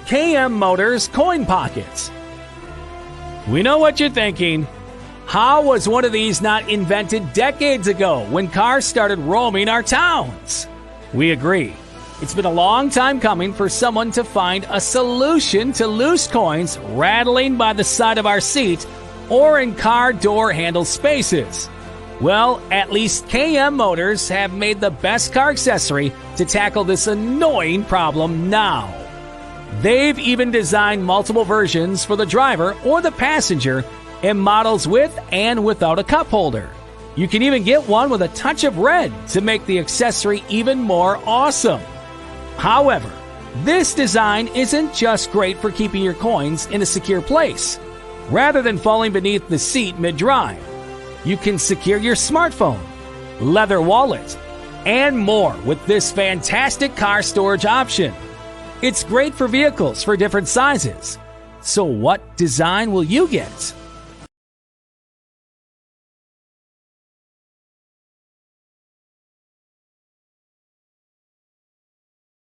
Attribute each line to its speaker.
Speaker 1: KM Motors Coin Pockets. We know what you're thinking. How was one of these not invented decades ago when cars started roaming our towns? We agree. It's been a long time coming for someone to find a solution to loose coins rattling by the side of our seat or in car door handle spaces. Well, at least KM Motors have made the best car accessory to tackle this annoying problem now. They've even designed multiple versions for the driver or the passenger in models with and without a cup holder. You can even get one with a touch of red to make the accessory even more awesome. However, this design isn't just great for keeping your coins in a secure place. Rather than falling beneath the seat mid-drive, you can secure your smartphone, leather wallet, and more with this fantastic car storage option. It's great for vehicles for different sizes. So what design will you get?